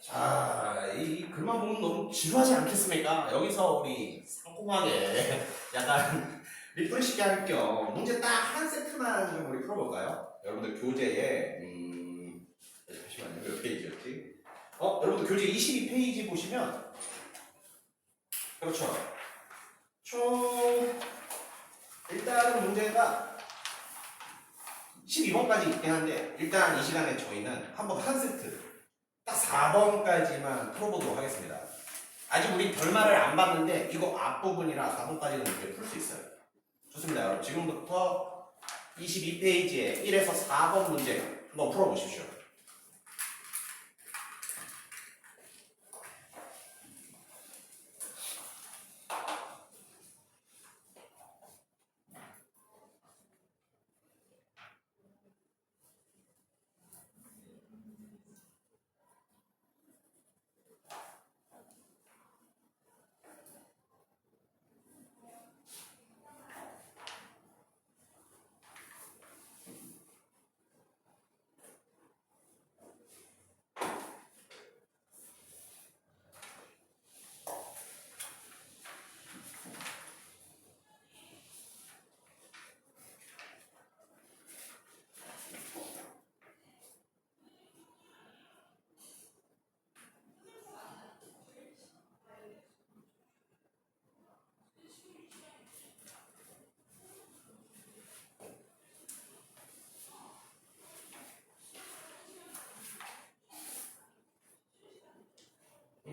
자, 이 글만 보면 너무 지루하지 않겠습니까? 여기서 우리 상콤하게 약간 리프레시게 할 겸 문제 딱 한 세트만 좀 우리 풀어볼까요? 여러분들 교재에 잠시만요. 몇 페이지였지? 여러분들 교재 22페이지 보시면 그렇죠. 총 일단은 문제가 12번까지 있긴 한데 일단 이 시간에 저희는 한번 한 세트 딱 4번까지만 풀어보도록 하겠습니다. 아직 우리 결말을 안 봤는데 이거 앞부분이라 4번까지는 문제 풀 수 있어요. 좋습니다. 여러분 지금부터 22페이지에 1에서 4번 문제 한번 풀어보십시오.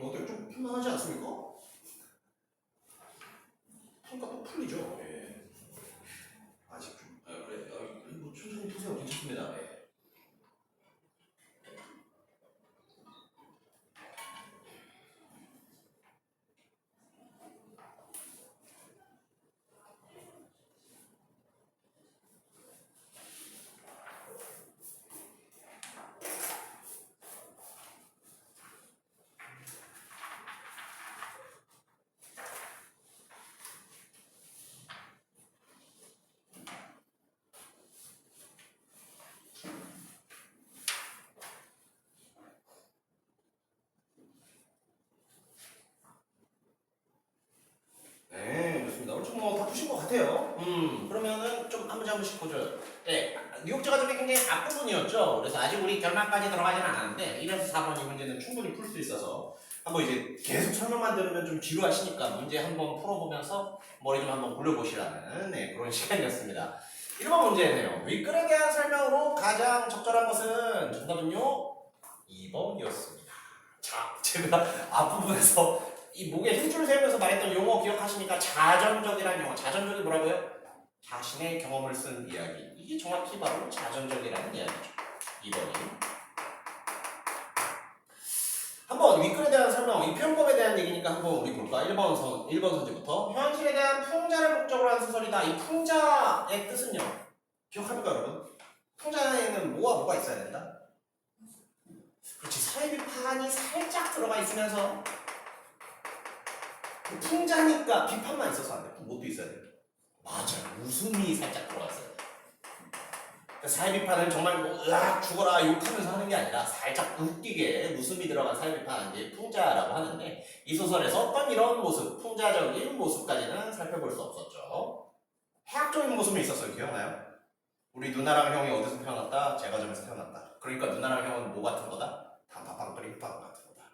어떻게 좀 편안하지 않습니까? 하니까 또 풀리죠. 예. 아직 좀 그래. 뭐 천천히 푸세요. 괜찮습니다. 예. 네, 좋습니다. 오늘 좀다 푸신 것 같아요. 그러면은 좀 한 문제 한 번씩 보죠. 네, 뉴욕제가 좀 굉장히 앞부분이었죠. 그래서 아직 우리 결말까지 들어가지는 않았는데 1에서 4번 이 문제는 충분히 풀 수 있어서 한번 이제 계속 설명만 들으면 좀 지루하시니까 문제 한번 풀어보면서 머리 좀 한번 굴려보시라는 그런 시간이었습니다. 1번 문제네요. 윗글에 대한 설명으로 가장 적절한 것은 정답은요 2번이었습니다. 자, 제가 앞부분에서 이 목에 힘줄 세우면서 말했던 용어 기억하시니까 자전적이라는 용어. 자전적이 뭐라고요? 자신의 경험을 쓴 이야기. 이게 정확히 바로 자전적이라는 이야기죠. 2번이. 한번 윗글에 대한 설명, 이 표현법에 대한 얘기니까 한번 우리 볼까? 1번 선지부터. 현실에 대한 풍자를 목적으로 한 소설이다. 이 풍자의 뜻은요? 기억합니까, 여러분? 풍자에는 뭐가 있어야 된다? 그렇지. 사회 비판이 살짝 들어가 있으면서 풍자니까 비판만 있어서 안 돼. 뭐도 있어야 돼. 맞아요. 웃음이 살짝 들어갔어요. 그러니까 사회 비판은 정말 뭐 으악 죽어라 욕하면서 하는 게 아니라 살짝 웃기게 웃음이 들어간 사회 비판은 이제 풍자라고 하는데 이 소설에서 어떤 이런 모습, 풍자적인 모습까지는 살펴볼 수 없었죠. 해학적인 모습이 있었어요. 기억나요? 우리 누나랑 형이 어디서 태어났다? 제과점에서 태어났다. 그러니까 누나랑 형은 뭐 같은 거다? 단팥빵 끓임빵 같은 거다.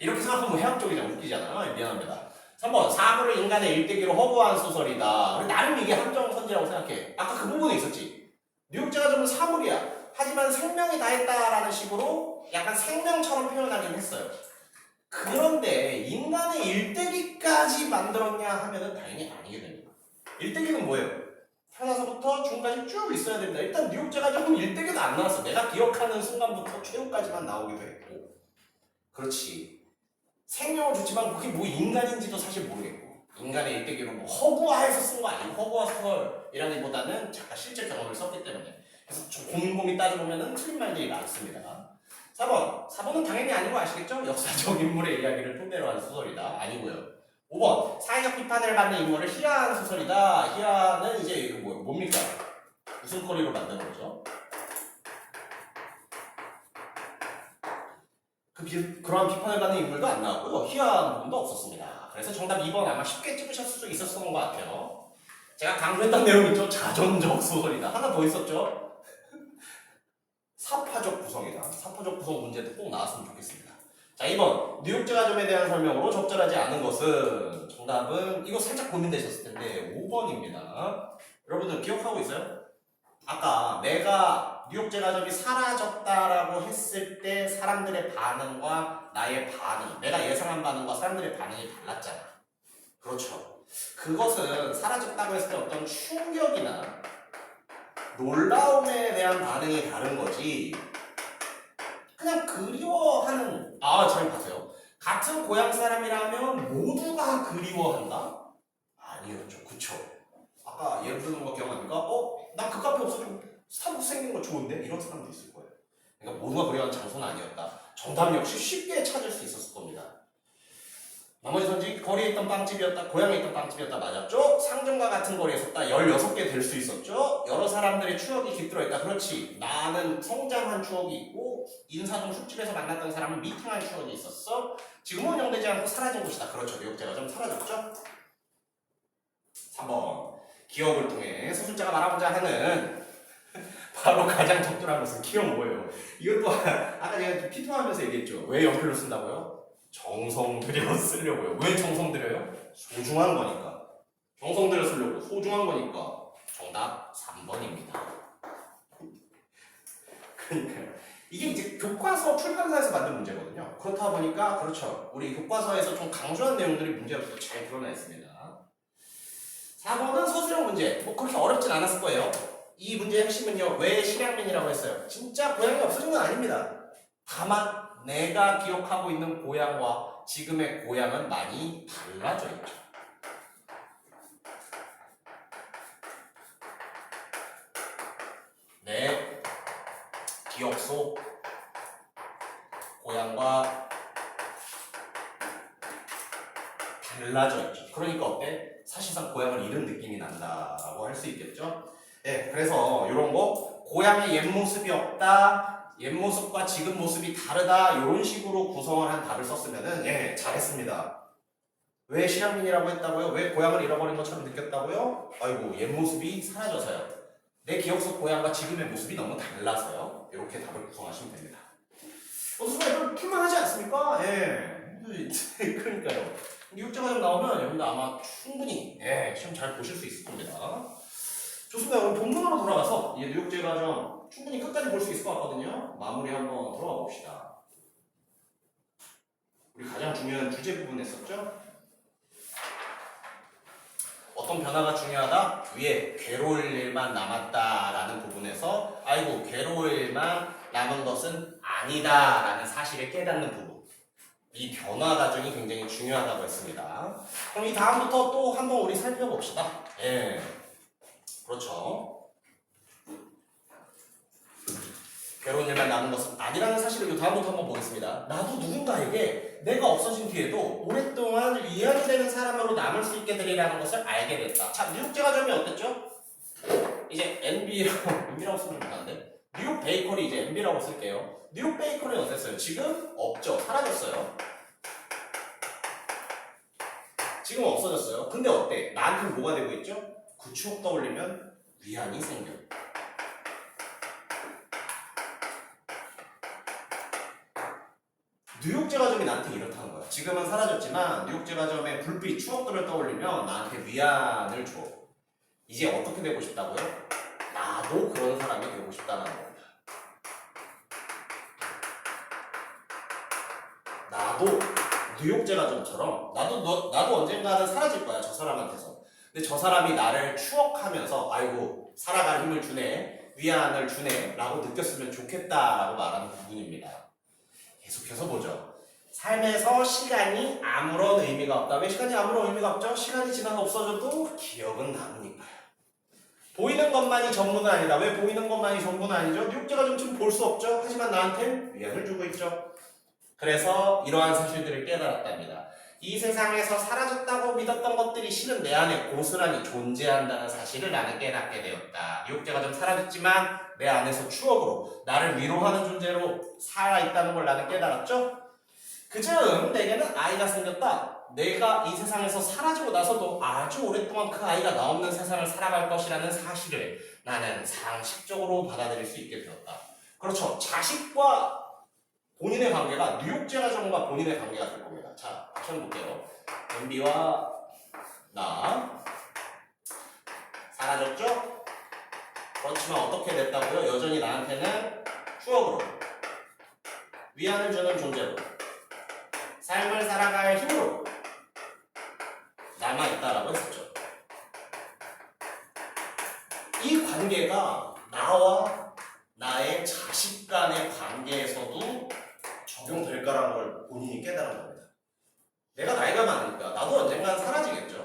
이렇게 생각하면 해학적이잖아. 웃기잖아. 미안합니다. 3번 사고를 인간의 일대기로 허구한 소설이다. 나름 이게 함정선지라고 생각해. 아까 그 부분에 있었지. 뉴욕제가 좀 사물이야. 하지만 생명이 다했다라는 식으로 약간 생명처럼 표현하긴 했어요. 그런데 인간의 일대기까지 만들었냐 하면은 당연히 아니게 됩니다. 일대기는 뭐예요? 태어나서부터 중까지 쭉 있어야 됩니다. 일단 뉴욕제가 좀 일대기도 안 나왔어. 내가 기억하는 순간부터 최후까지만 나오기도 했고. 그렇지. 생명은 좋지만 그게 뭐 인간인지도 사실 모르겠고 인간의 일대기로 뭐 허구화해서 쓴 거 아니에요. 허구화 소설이라기보다는 작가 실제 경험을 썼기 때문에 그래서 좀 곰곰이 따져보면 틀린 말들이 많습니다. 4번은 당연히 아니고 아시겠죠? 역사적 인물의 이야기를 토대로 한 소설이다. 아니고요. 5번 사회적 비판을 받는 인물을 희화한 소설이다. 희화는 이제 이거 뭡니까? 웃음거리로 만드는 거죠. 그러한 비판을 받는 인물도 안 나왔고요. 희화한 부분도 없었습니다. 그래서 정답 2번 아마 쉽게 찍으실 수 있었던 것 같아요. 제가 강조했던 내용 있죠? 자전적 소설이다. 하나 더 있었죠? 사파적 구성이다. 사파적 구성 문제도 꼭 나왔으면 좋겠습니다. 자, 2번 뉴욕제과점에 대한 설명으로 적절하지 않은 것은 정답은 이거 살짝 고민되셨을 텐데 5번입니다. 여러분들 기억하고 있어요? 아까 내가 뉴욕제과점이 사라졌다라고 했을 때 사람들의 반응과 나의 반응, 내가 예상한 반응과 사람들의 반응이 달랐잖아. 그렇죠. 그것은 사라졌다고 했을 때 어떤 충격이나 놀라움에 대한 반응이 다른 거지. 그냥 그리워하는, 잘 봐세요. 같은 고향 사람이라면 모두가 그리워한다? 아니었죠. 그쵸. 아까 예를 드는 거 기억납니까? 난 그 카페 없어지고 스타벅스 생긴 거 좋은데? 이런 사람도 있을 거예요. 그러니까 모두가 그리워하는 장소는 아니었다. 정답 역시 쉽게 찾을 수 있었을 겁니다. 나머지 선지 거리에 있던 빵집이었다, 고향에 있던 빵집이었다 맞았죠? 상점과 같은 거리에 있었다, 16개 될 수 있었죠? 여러 사람들의 추억이 깃들어 있다. 그렇지. 나는 성장한 추억이 있고 인사동 술집에서 만났던 사람은 미팅한 추억이 있었어. 지금은 운영되지 않고 사라진 곳이다. 그렇죠. 뉴욕제과점 사라졌죠? 3번 기억을 통해 서술자가 말하고자 하는 바로 가장 적절한 것은 기억 뭐예요? 이것도 아까 제가 피투하면서 얘기했죠. 왜 연필로 쓴다고요? 정성 들여 쓰려고요. 왜 정성 들여요? 소중한 거니까. 정성 들여 쓰려고 소중한 거니까. 정답 3번입니다. 그러니까요. 이게 이제 교과서 출판사에서 만든 문제거든요. 그렇다 보니까 그렇죠. 우리 교과서에서 좀 강조한 내용들이 문제로 잘 드러나 있습니다. 4번은 서술형 문제. 그렇게 어렵진 않았을 거예요. 이 문제의 핵심은요. 왜 실향민이라고 했어요? 진짜 고향이 없어진 건 아닙니다. 다만 내가 기억하고 있는 고향과 지금의 고향은 많이 달라져 있죠. 내 기억 속 고향과 달라져 있죠. 그러니까 어때? 사실상 고향을 잃은 느낌이 난다라고 할 수 있겠죠. 네, 그래서 이런 거 고향의 옛 모습이 없다, 옛 모습과 지금 모습이 다르다 이런 식으로 구성을 한 답을 썼으면은 잘했습니다. 왜 실향민이라고 했다고요? 왜 고향을 잃어버린 것처럼 느꼈다고요? 아이고 옛 모습이 사라져서요. 내 기억 속 고향과 지금의 모습이 너무 달라서요. 이렇게 답을 구성하시면 됩니다. 어떻게 이걸 풀만하지 않습니까? 그러니까요. 뉴욕제과점 나오면 여러분들 아마 충분히 시험 잘 보실 수 있을 겁니다. 좋습니다. 그럼 본문으로 돌아가서 이 뉴욕제과점 충분히 끝까지 볼 수 있을 것 같거든요. 마무리 한번 들어가 봅시다. 우리 가장 중요한 주제 부분 했었죠? 어떤 변화가 중요하다? 위에 괴로울 일만 남았다라는 부분에서 아이고 괴로울 일만 남은 것은 아니다라는 사실을 깨닫는 부분. 이 변화 과정이 굉장히 중요하다고 했습니다. 그럼 이 다음부터 또 한번 우리 살펴봅시다. 그렇죠. 괴로운 일만 남은 것은 아니라는 사실을 이 다음부터 한번 보겠습니다. 나도 누군가에게 내가 없어진 뒤에도 오랫동안 위안이 되는 사람으로 남을 수 있게 되리라는 것을 알게 됐다. 자, 뉴욕제과점이 어땠죠? 이제 NB라고 쓰면 좋겠는데 뉴욕 베이커리 이제 NB라고 쓸게요. 뉴욕 베이커리는 어땠어요? 지금 없죠. 사라졌어요. 지금 없어졌어요. 근데 어때? 나한테는 뭐가 되고 있죠? 그 추억 떠올리면 위안이 생겨. 뉴욕제과점이 나한테 이렇다는 거야. 지금은 사라졌지만 뉴욕제과점의 불빛 추억들을 떠올리면 나한테 위안을 줘. 이제 어떻게 되고 싶다고요? 나도 그런 사람이 되고 싶다는 겁니다. 나도 뉴욕제과점처럼 나도 언젠가는 사라질 거야. 저 사람한테서. 근데 저 사람이 나를 추억하면서 아이고 살아갈 힘을 주네, 위안을 주네 라고 느꼈으면 좋겠다라고 말하는 부분입니다. 계속해서 보죠. 삶에서 시간이 아무런 의미가 없다. 왜 시간이 아무런 의미가 없죠? 시간이 지나서 없어져도 기억은 남으니까요. 보이는 것만이 전부는 아니다. 왜 보이는 것만이 전부는 아니죠? 뉴욕제과점 지금 볼 수 없죠? 하지만 나한테 위안을 주고 있죠. 그래서 이러한 사실들을 깨달았답니다. 이 세상에서 사라졌다고 믿었던 것들이 실은 내 안에 고스란히 존재한다는 사실을 나는 깨닫게 되었다. 뉴욕제과점 사라졌지만 내 안에서 추억으로 나를 위로하는 존재로 살아있다는 걸 나는 깨달았죠? 그즈음 내게는 아이가 생겼다. 내가 이 세상에서 사라지고 나서도 아주 오랫동안 그 아이가 나 없는 세상을 살아갈 것이라는 사실을 나는 상식적으로 받아들일 수 있게 되었다. 그렇죠. 자식과 본인의 관계가 뉴욕제 가정과 본인의 관계가 될 겁니다. 자, 다시 한번 볼게요. MB와 나 사라졌죠? 그렇지만 어떻게 됐다고요? 여전히 나한테는 추억으로 위안을 주는 존재로 삶을 살아갈 힘으로 남아있다라고 했었죠. 이 관계가 나와 나의 자식 간의 관계에서도 적용될까라는 걸 본인이 깨달은 겁니다. 내가 나이가 많으니까 나도 언젠간 사라지겠죠.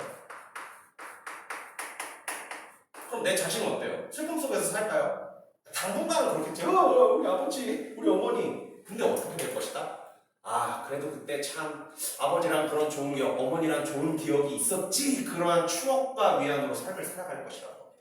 그럼 내 자식은 어때요? 슬픔 속에서 살까요? 당분간은 그렇겠죠. 우리 아버지, 우리 어머니. 근데 어떻게 될 것이다? 아, 그래도 그때 참 아버지랑 그런 좋은 기억, 어머니랑 좋은 기억이 있었지. 그러한 추억과 위안으로 삶을 살아갈 것이라고 합니다.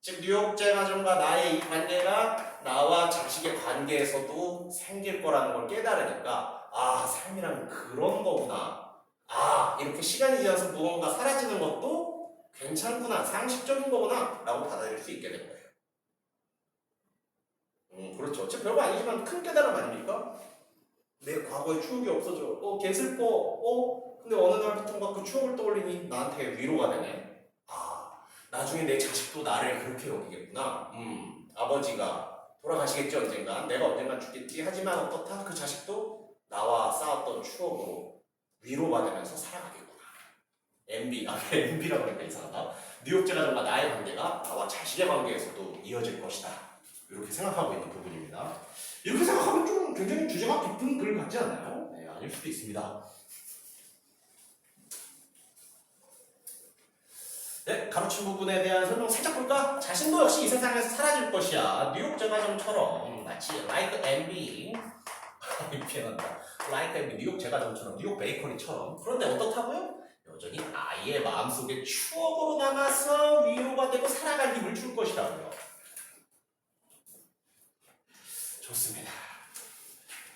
즉 뉴욕제 가정과 나의 이 관계가 나와 자식의 관계에서도 생길 거라는 걸 깨달으니까 아, 삶이란 그런 거구나. 아, 이렇게 시간이 지나서 무언가 사라지는 것도 괜찮구나, 상식적인 거구나 라고 받아들일 수 있게 된 거예요. 그렇죠. 즉 별거 아니지만 큰 깨달음 아닙니까? 내 과거의 추억이 없어져. 개슬퍼. 근데 어느 날부터인가 그 추억을 떠올리니 나한테 위로가 되네. 아, 나중에 내 자식도 나를 그렇게 여기겠구나. 아버지가 돌아가시겠지 언젠간. 내가 언젠간 죽겠지. 하지만 어떻다? 그 자식도 나와 싸웠던 추억으로 위로받으면서 살아가겠구나. MB라고 하니까 이상하다. 뉴욕제 가정과 나의 관계가 나와 자식의 관계에서도 이어질 것이다. 이렇게 생각하고 있는 부분입니다. 이렇게 생각하면 좀 굉장히 주제가 깊은 글 같지 않나요? 네, 아닐 수도 있습니다. 네, 가로친 부분에 대한 설명 살짝 볼까? 자신도 역시 이 세상에서 사라질 것이야. 뉴욕제 가정처럼 마치 like MB 미안하다. like MB 뉴욕제 가정처럼 뉴욕 베이커리처럼. 그런데 어떻다고요? 여전히 아이의 마음속에 추억으로 남아서 위로가 되고 살아갈 힘을 줄 것이라고요. 좋습니다.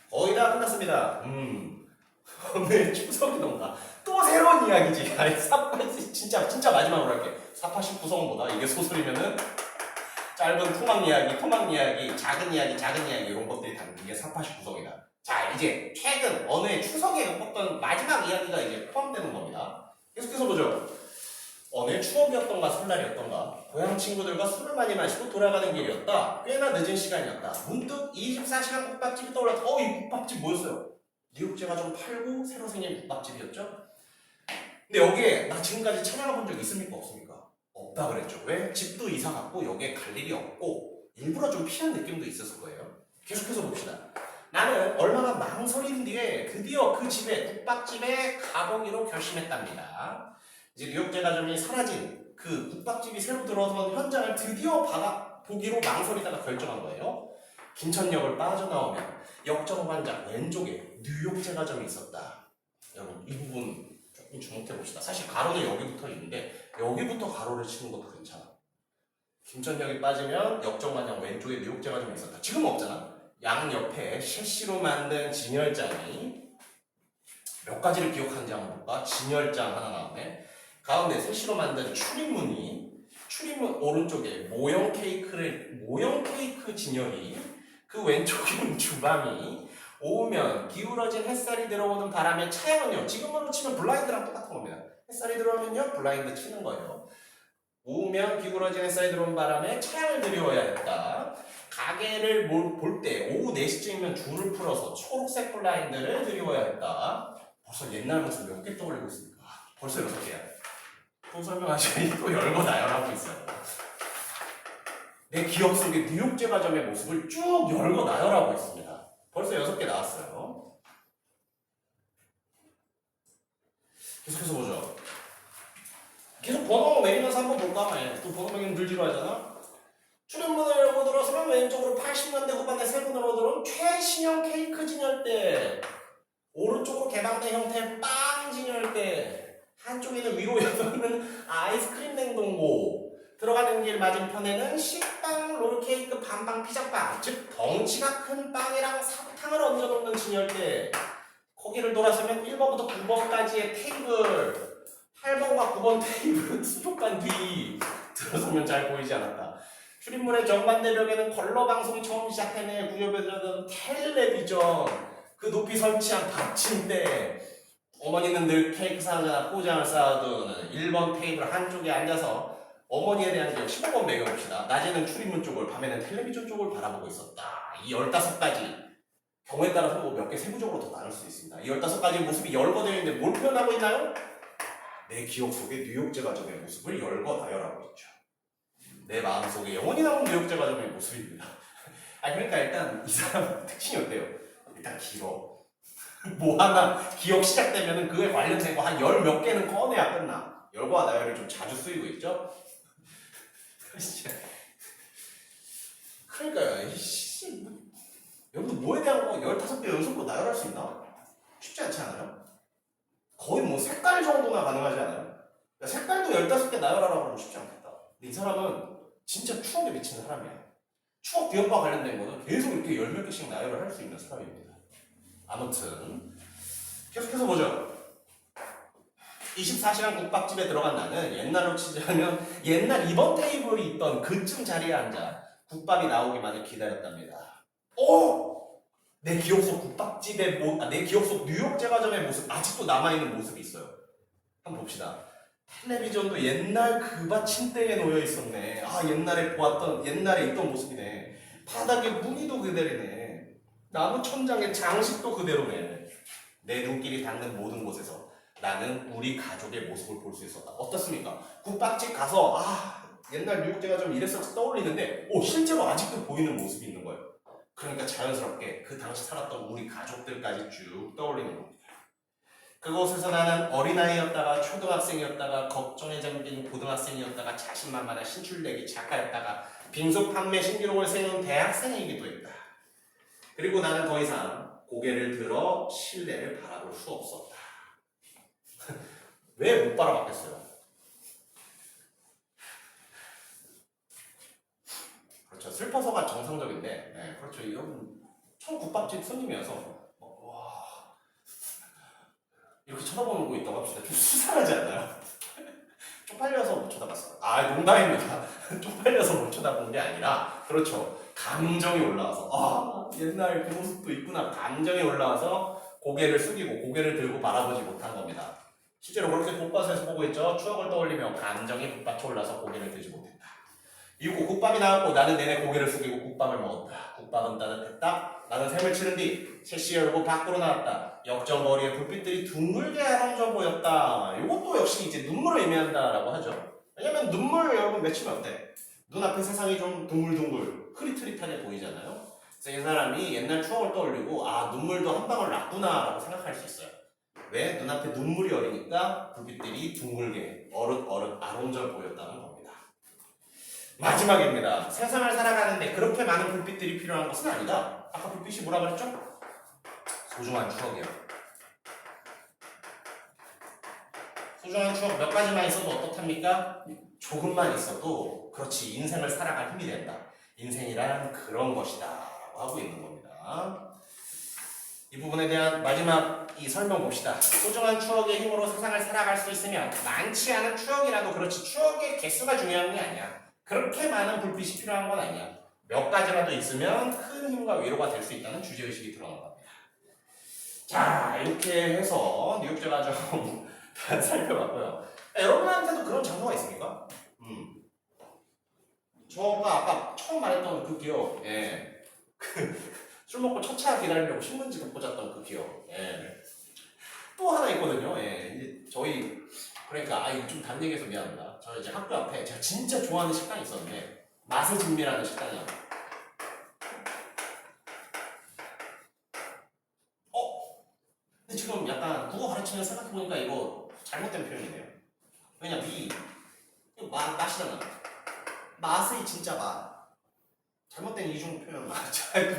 거의 다 끝났습니다. 오늘 추석이던가 또 새로운 이야기지. 아니 진짜 마지막으로 할게. 489성보다 이게 소설이면은 짧은 토막 이야기, 작은 이야기 이런 것들이 담긴 게 489성이다. 자, 이제 최근 어느 해 추석에 겪었던 마지막 이야기가 이제 포함되는 겁니다. 계속해서 보죠. 어느 해 추억이었던가 설날이었던가 고향 친구들과 술을 많이 마시고 돌아가는 길이었다. 꽤나 늦은 시간이었다. 문득 24시간 국밥집이 떠올랐다. 이 국밥집 뭐였어요? 뉴욕제가 좀 팔고 새로 생긴 국밥집이었죠? 근데 여기에 나 지금까지 찾아가 본 적 있습니까? 없습니까? 없다 그랬죠. 왜? 집도 이사 갔고 여기에 갈 일이 없고 일부러 좀 피한 느낌도 있었을 거예요. 계속해서 봅시다. 나는 얼마나 망설인 뒤에 드디어 그 집에 국밥집에 가보기로 결심했답니다. 이제 뉴욕제 가정이 사라진 그 국밥집이 새로 들어선 현장을 드디어 보기로 망설이다가 결정한 거예요. 김천역을 빠져나오면 역정관장 왼쪽에 뉴욕제 가정이 있었다. 여러분 이 부분 조금 주목해 봅시다. 사실 가로는 여기부터 있는데 여기부터 가로를 치는 것도 괜찮아. 김천역이 빠지면 역정관장 왼쪽에 뉴욕제 가정이 있었다. 지금 없잖아. 양옆에 셰시로 만든 진열장이 몇 가지를 기억하는지 한번 볼까? 진열장 하나 나오네. 가운데 셰시로 만든 출입문 오른쪽에 모형 케이크 진열이, 그 왼쪽엔 주방이, 오면 기울어진 햇살이 들어오는 바람에 차양은요, 지금으로 치면 블라인드랑 똑같은 겁니다. 햇살이 들어오면요 블라인드 치는 거예요. 오면 기울어진 햇살이 들어오는 바람에 차양을 들여야 했다. 가게를 볼 때 오후 4시쯤이면 줄을 풀어서 초록색 블라인드를 들여야 했다. 벌써 옛날 모습 몇 개 떠올리고 있습니까? 벌써 6개야. 또 설명하시니 또 열고 나열하고 있어요. 내 기억 속에 뉴욕제 가정의 모습을 쭉 열고 나열하고 있습니다. 벌써 6개 나왔어요. 계속해서 보죠. 계속 번호 매기면서 한번 볼까? 또 번호 매기면 늘지로 하잖아. 출입문을 열고 들어서면 왼쪽으로 80년대 후반에 세 분으로 들어온 최신형 케이크 진열대, 오른쪽으로 개방된 형태의 빵 진열대, 한쪽에는 위로 열어있는 아이스크림 냉동고, 들어가는 길 맞은편에는 식빵, 롤케이크, 반빵, 피자빵, 즉 덩치가 큰 빵이랑 사탕을 얹어놓는 진열대, 거기를 돌아서면 1번부터 9번까지의 테이블 8번과 9번 테이블 수족관 뒤 들어서면 잘 보이지 않았다. 출입문의 정반대벽에는 걸러 방송이 처음 시작되네. 구조배들은 텔레비전 그 높이 설치한 받침대 어머니는 늘 케이크 상자나 포장을 쌓아두는 1번 테이블 한쪽에 앉아서 어머니에 대한 기억 15번 매겨봅시다. 낮에는 출입문 쪽을 밤에는 텔레비전 쪽을 바라보고 있었다. 이 15가지 경우에 따라서 뭐 몇 개 세부적으로 더 나눌 수 있습니다. 이 15가지 모습이 열거되어 있는데 뭘 표현하고 있나요? 내 기억 속에 뉴욕제 가정의 모습을 열거나열하고 있죠. 내 마음속에 영원히 남은 뉴욕제 가정의 모습입니다. 그러니까 일단 이 사람 특징이 어때요? 일단 길어. 뭐 하나 기억 시작되면은 그에 관련된 거 한 열 몇 개는 꺼내야 끝나. 열과 나열이 좀 자주 쓰이고 있죠? 그러니까요. 이씨, 여러분 뭐에 대한 거 15개 연속으로 나열할 수 있나? 쉽지 않지 않아요? 거의 뭐 색깔 정도나 가능하지 않아요? 색깔도 15개 나열하라고 하면 쉽지 않겠다. 근데 이 사람은 진짜 추억에 미치는 사람이야. 추억 기억과 관련된 거는 계속 이렇게 열 몇 개씩 나열을 할 수 있는 사람입니다. 아무튼 계속해서 보죠. 24시간 국밥집에 들어간 나는 옛날로 치자면 옛날 2번 테이블이 있던 그쯤 자리에 앉아 국밥이 나오기만을 기다렸답니다. 내 기억 속 국밥집의 내 기억 속 뉴욕 제과점의 모습 아직도 남아있는 모습이 있어요. 한번 봅시다. 텔레비전도 옛날 그 받침대에 놓여 있었네. 옛날에 있던 모습이네. 바닥에 무늬도 그대로네. 나무 천장에 장식도 그대로네. 내 눈길이 닿는 모든 곳에서 나는 우리 가족의 모습을 볼 수 있었다. 어떻습니까? 국밥집 가서 옛날 뉴욕 제과점 이랬어 떠올리는데 실제로 아직도 보이는 모습이 있는 거예요. 그러니까 자연스럽게 그 당시 살았던 우리 가족들까지 쭉 떠올리는 겁니다. 그곳에서 나는 어린아이였다가 초등학생이었다가 걱정에 잠긴 고등학생이었다가 자신만만한 신출내기 작가였다가 빙수 판매 신기록을 세운 대학생이기도 했다. 그리고 나는 더 이상 고개를 들어 실내를 바라볼 수 없었다. 왜 못 바라봤겠어요? 그렇죠. 슬퍼서가 정상적인데, 그렇죠. 여러분 처음 국밥집 손님이어서 이렇게 쳐다보는 거 있다고 합시다. 좀 수상하지 않나요? 쪽팔려서 못 쳐다봤어요. 농담입니다. 쪽팔려서 못 쳐다본 게 아니라, 그렇죠. 감정이 올라와서, 옛날 그 모습도 있구나. 감정이 올라와서 고개를 숙이고 고개를 들고 바라보지 못한 겁니다. 실제로 그렇게 국밥에서 보고 있죠. 추억을 떠올리며 감정이 북받쳐 올라서 고개를 들지 못했다. 이후 국밥이 나왔고 나는 내내 고개를 숙이고 국밥을 먹었다. 국밥은 따뜻했다. 나는 샘을 치른 뒤 채씨 열고 밖으로 나왔다. 역전 거리에 불빛들이 둥글게 아름져 보였다. 이것도 역시 이제 눈물을 의미한다라고 하죠. 왜냐면 눈물 여러분 맺히면 어때? 눈앞에 세상이 좀 둥글둥글 흐릿흐릿하게 보이잖아요. 그래서 이 사람이 옛날 추억을 떠올리고 눈물도 한 방울 났구나 라고 생각할 수 있어요. 왜? 눈앞에 눈물이 어리니까 불빛들이 둥글게 어릇어릇 아름져 보였다는 겁니다. 마지막입니다. 세상을 살아가는데 그렇게 많은 불빛들이 필요한 것은 아니다. 아까 불빛이 뭐라 그랬죠? 소중한 추억이요. 소중한 추억 몇 가지만 있어도 어떻답니까? 조금만 있어도 그렇지 인생을 살아갈 힘이 된다. 인생이란 그런 것이다 라고 하고 있는 겁니다. 이 부분에 대한 마지막 이 설명 봅시다. 소중한 추억의 힘으로 세상을 살아갈 수 있으면 많지 않은 추억이라도 그렇지 추억의 개수가 중요한 게 아니야. 그렇게 많은 불빛이 필요한 건 아니야. 몇 가지라도 있으면 큰 힘과 위로가 될 수 있다는 주제의식이 들어간 겁니다. 자, 이렇게 해서 뉴욕 제과점 다 살펴봤고요. 여러분한테도 그런 장소가 있습니까? 저가 아까 처음 말했던 그 기억, 술 먹고 첫 차 기다리려고 신문지 덮고 잤던 그 기억. 또 하나 있거든요. 이제 저희 그러니까 이거 좀 다른 얘기해서 미안합니다. 저 이제 학교 앞에 제가 진짜 좋아하는 식당이 있었는데 맛의 진미라는 식당이요. 근데 지금 약간 국어 가르치면 생각해보니까 이거 잘못된 표현이네요. 왜냐면 이거 맛이잖아. 맛의 진짜 맛. 잘못된 이중 표현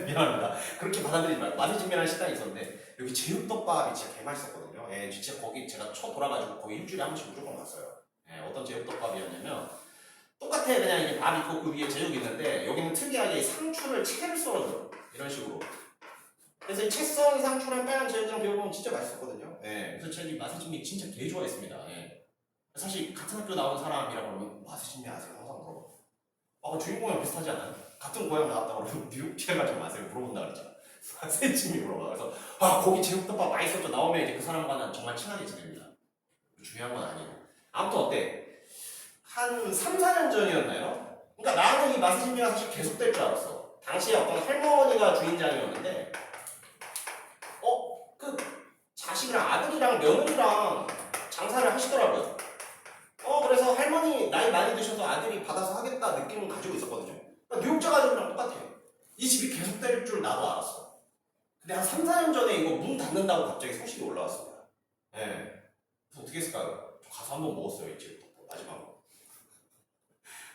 미안합니다. 그렇게 받아들이지 말고 맛의 진미라는 식당이 있었는데 여기 제육덮밥이 진짜 개맛있었거든요. 진짜 거기 제가 첫 돌아가지고 거기 일주일에 한 번씩 무조건 갔어요. 어떤 제육덮밥이었냐면 똑같아. 그냥 이게 밥 있고 그 위에 제육이 있는데 여기는 특이하게 상추를 채를 썰어줘요. 이런 식으로. 그래서 이 채성 이상추랑 빨간 제육이랑 배워보면 진짜 맛있었거든요. 예. 그래서 제가 이 맛의진미 진짜 개 좋아했습니다. 예. 사실 같은 학교 나온 사람이라고 그러면 맛의진미 아세요? 항상 물어봐. 주인공이랑 비슷하지 않아요? 같은 고향 나왔다고 그러면 뉴욕 제가 좀 아세요? 물어본다 그랬잖아. 맛의진미 물어봐. 그래서 거기 제육덮밥 맛있었죠. 나오면 이제 그 사람과는 정말 친하게 지냅니다. 중요한 건 아니고. 아무튼 어때? 한 3, 4년 전이었나요? 그러니까 나는 이 맛의진미가 사실 계속될 줄 알았어. 당시에 어떤 할머니가 주인장이었는데 그 자식이랑 아들이랑 며느리랑 장사를 하시더라고요. 그래서 할머니 나이 많이 드셔서 아들이 받아서 하겠다 느낌을 가지고 있었거든요. 그러니까 뉴욕자 가족이랑 똑같아요. 이 집이 계속될 줄 나도 알았어. 근데 한 3, 4년 전에 이거 문 닫는다고 갑자기 소식이 올라왔습니다. 예. 그래서 어떻게 했을까요? 저 가서 한번 먹었어요, 이 집. 마지막으로.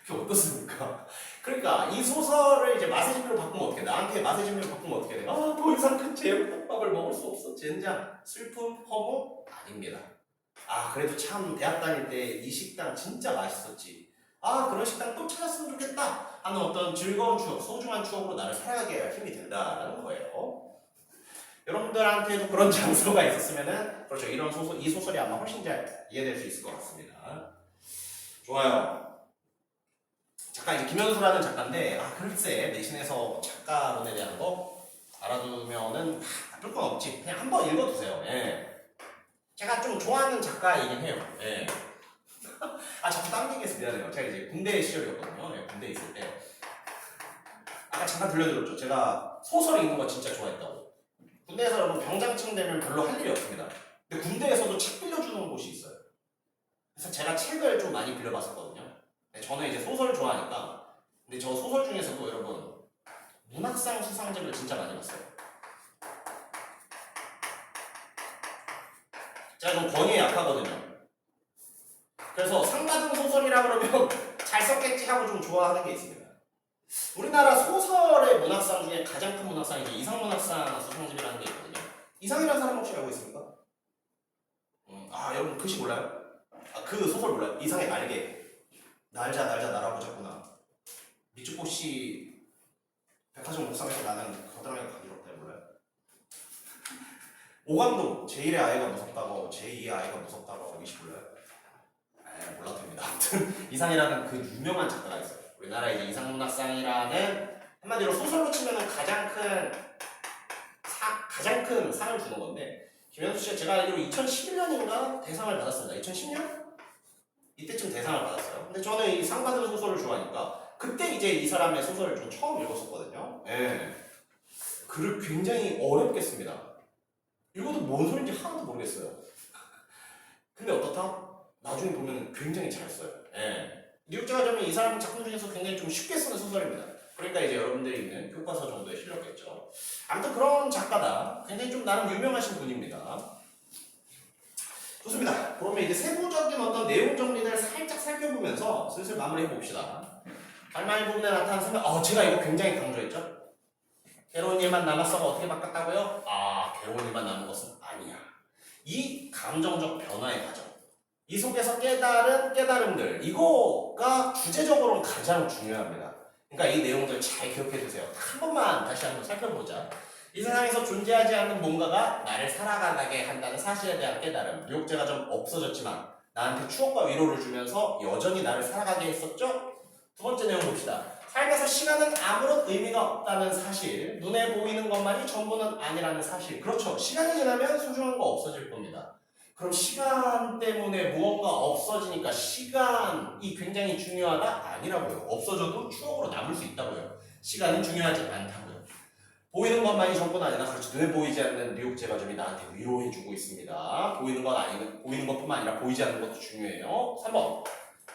그게 어떻습니까? 그러니까 이 소설을 이제 맛의 진미로 바꾸면 어떻게 돼? 나한테 맛의 진미로 바꾸면 어떻게 돼? 더 이상 그 제육덮밥을 먹을 수 없어. 젠장. 슬픔, 허무? 아닙니다. 그래도 참 대학 다닐 때 이 식당 진짜 맛있었지. 그런 식당 또 찾았으면 좋겠다 하는 어떤 즐거운 추억, 소중한 추억으로 나를 살아가게 할 힘이 된다라는 거예요. 여러분들한테도 그런 장소가 있었으면은 그렇죠. 이 소설이 아마 훨씬 잘 이해될 수 있을 것 같습니다. 좋아요. 작가 이제 김현수라는 작가인데 글쎄 내신에서 작가론에 대한 거 알아두면은 나쁠 건 없지. 그냥 한번 읽어두세요. 예. 제가 좀 좋아하는 작가이긴 해요. 예. 자꾸 딴 얘기해서 미안해요. 제가 이제 군대 시절이었거든요. 예, 군대에 있을 때 아까 잠깐 들려드렸죠. 제가 소설 읽는 거 진짜 좋아했다고. 군대에서 여러분 병장층 되면 별로 할 일이 없습니다. 근데 군대에서도 책 빌려주는 곳이 있어요. 그래서 제가 책을 좀 많이 빌려봤었거든요. 저는 이제 소설 좋아하니까. 근데 저 소설 중에서도 여러분 문학상 수상작을 진짜 많이 봤어요. 제가 좀 권위에 약하거든요. 그래서 상 받은 소설이라 그러면 잘 썼겠지 하고 좀 좋아하는 게 있습니다. 우리나라 소설의 문학상 중에 가장 큰 문학상이 이제 이상문학상 수상집이라는 게 있거든요. 이상이라는 사람 혹시 알고 있습니까? 여러분 글씨 몰라요? 그 소설 몰라요? 이상의 날개. 날자 날아보자꾸나. 미츠코시 백화점 옥상에서 나는 겨드랑이가 가기롭다. 몰라요? 오감도 제1의 아이가 무섭다고 제2의 아이가 무섭다고 하고 이시 몰라요? 몰라도 됩니다. 아무튼 이상이라는 그 유명한 작가가 있어요. 우리나라 이제 이상문학상이라는 한마디로 소설로 치면은 가장 큰 상을 주는 건데 김현수 씨가 제가 알기로 2011년인가 대상을 받았습니다. 2010년? 이때쯤 대상을 받았어요. 근데 저는 이 상 받은 소설을 좋아하니까 그때 이제 이 사람의 소설을 좀 처음 읽었었거든요. 글을 굉장히 어렵게 씁니다. 읽어도 뭔 소리인지 하나도 모르겠어요. 근데 어떻다? 나중에 보면 굉장히 잘 써요. 뉴욕제가 좀 이 사람 작품 중에서 굉장히 좀 쉽게 쓰는 소설입니다. 그러니까 이제 여러분들이 읽는 교과서 정도에 실렸겠죠. 아무튼 그런 작가다. 굉장히 좀 나름 유명하신 분입니다. 좋습니다. 그러면 이제 세부적인 어떤 내용 정리를 살짝 살펴보면서 슬슬 마무리해 봅시다. 발말 부분에 나타난 설명, 제가 이거 굉장히 강조했죠? 괴로운 일만 남았어가 어떻게 바꿨다고요? 괴로운 일만 남은 것은 아니야. 이 감정적 변화의 과정, 이 속에서 깨달은 깨달음들, 이거가 주제적으로는 가장 중요합니다. 그러니까 이 내용들 잘 기억해 두세요. 한 번만 다시 한번 살펴보자. 이 세상에서 존재하지 않는 뭔가가 나를 살아가게 한다는 사실에 대한 깨달음. 유혹제가 좀 없어졌지만 나한테 추억과 위로를 주면서 여전히 나를 살아가게 했었죠? 두 번째 내용 봅시다. 삶에서 시간은 아무런 의미가 없다는 사실, 눈에 보이는 것만이 전부는 아니라는 사실. 그렇죠. 시간이 지나면 소중한 거 없어질 겁니다. 그럼 시간 때문에 무언가 없어지니까 시간이 굉장히 중요하다? 아니라고요. 없어져도 추억으로 남을 수 있다고요. 시간은 중요하지 않다고요. 보이는 것만이 전부는 아니라 그렇죠. 눈에 보이지 않는 뉴욕제과점이 나한테 위로해주고 있습니다. 보이는 것뿐만 아니라 보이지 않는 것도 중요해요. 3번.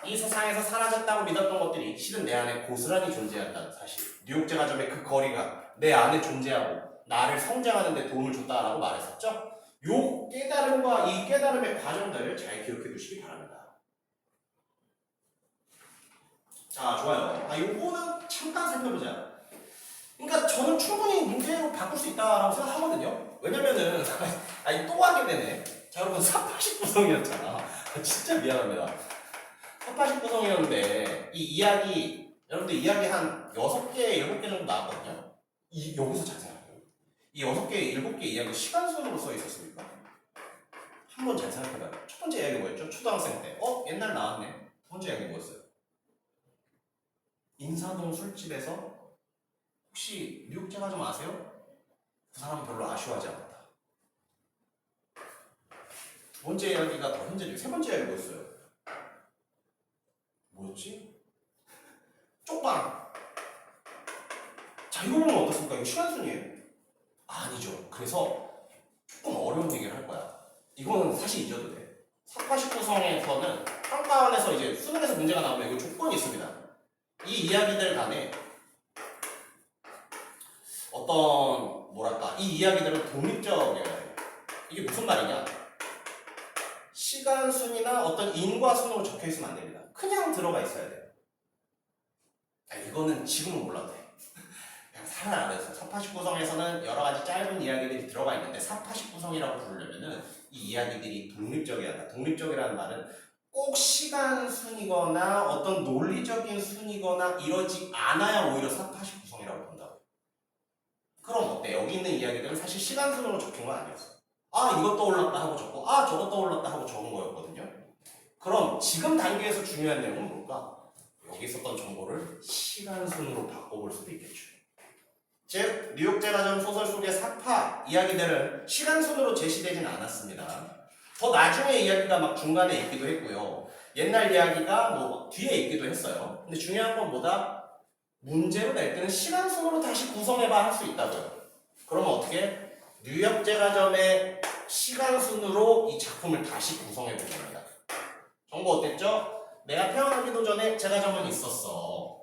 이 세상에서 사라졌다고 믿었던 것들이 실은 내 안에 고스란히 존재한다는 사실. 뉴욕제과점의 그 거리가 내 안에 존재하고 나를 성장하는 데 도움을 줬다라고 말했었죠. 요 깨달음과 이 깨달음의 과정들을 잘 기억해 두시기 바랍니다. 자, 좋아요. 요거는 잠깐 살펴보자. 그러니까 저는 충분히 문제로 바꿀 수 있다고 생각하거든요. 왜냐면은 또 하게 되네. 자, 여러분 480 구성이었잖아. 진짜 미안합니다. 480 구성이었는데 이 이야기 여러분들 이야기 한 6개, 7개 정도 나왔거든요. 여기서 자세하게요. 이 6개, 7개 이야기 시간순으로 써 있었습니까? 한번 잘 생각해봐요. 첫 번째 이야기 뭐였죠? 초등학생 때. 옛날 나왔네. 두 번째 이야기 뭐였어요? 인사동 술집에서 혹시 뉴욕제가 좀 아세요? 그 사람 별로 아쉬워하지 않았다. 두 번째 이야기가 더 현재적이에요. 세 번째 이야기 뭐였어요? 뭐였지? 쪽방. 자, 이거 보면 어떻습니까? 이거 시간순이에요? 아니죠. 그래서 조금 어려운 얘기를 할 거야. 이거는 사실 잊어도 돼. 489성에서는 평가원에서 이제 수능에서 문제가 나오면 이거 조건이 있습니다. 이 이야기들 간에 어떤 뭐랄까 이 이야기들은 독립적이어야 돼. 이게 무슨 말이냐? 시간순이나 어떤 인과순으로 적혀 있으면 안 됩니다. 그냥 들어가 있어야 돼요. 이거는 지금은 몰라도 돼. 그냥 사를 알아서 489성에서는 여러 가지 짧은 이야기들이 들어가 있는데 489성이라고 부르려면은 이 이야기들이 독립적이어야 한다. 독립적이라는 말은 꼭 시간순이거나 어떤 논리적인 순이거나 이러지 않아야 오히려 489성이라고 본다고. 그럼 어때? 여기 있는 이야기들은 사실 시간순으로 적힌 건 아니었어. 이것 떠올랐다 하고 적고 저것 떠올랐다 하고 적은 거였거든요. 그럼 지금 단계에서 중요한 내용은 뭘까? 여기 있었던 정보를 시간순으로 바꿔볼 수도 있겠죠. 즉 뉴욕제과점 소설 속의 사파 이야기들은 시간순으로 제시되진 않았습니다. 더 나중에 이야기가 막 중간에 있기도 했고요. 옛날 이야기가 뭐 뒤에 있기도 했어요. 근데 중요한 건 뭐다? 문제로 낼 때는 시간순으로 다시 구성해봐 할 수 있다고요. 그러면 어떻게? 뉴욕제과점의 시간순으로 이 작품을 다시 구성해보는 겁니다. 정보 어땠죠? 내가 태어나기도 전에 제과점은 있었어.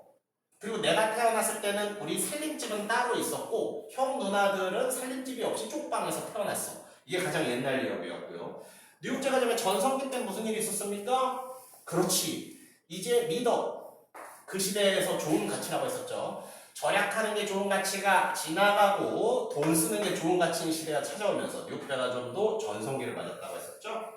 그리고 내가 태어났을 때는 우리 살림집은 따로 있었고 형 누나들은 살림집이 없이 쪽방에서 태어났어. 이게 가장 옛날 이야기였고요. 뉴욕제과점의 전성기 때 무슨 일이 있었습니까? 그렇지. 이제 믿어. 그 시대에서 좋은 가치라고 했었죠. 절약하는 게 좋은 가치가 지나가고 돈 쓰는 게 좋은 가치인 시대가 찾아오면서 뉴욕제과점도 전성기를 맞았다고 했었죠.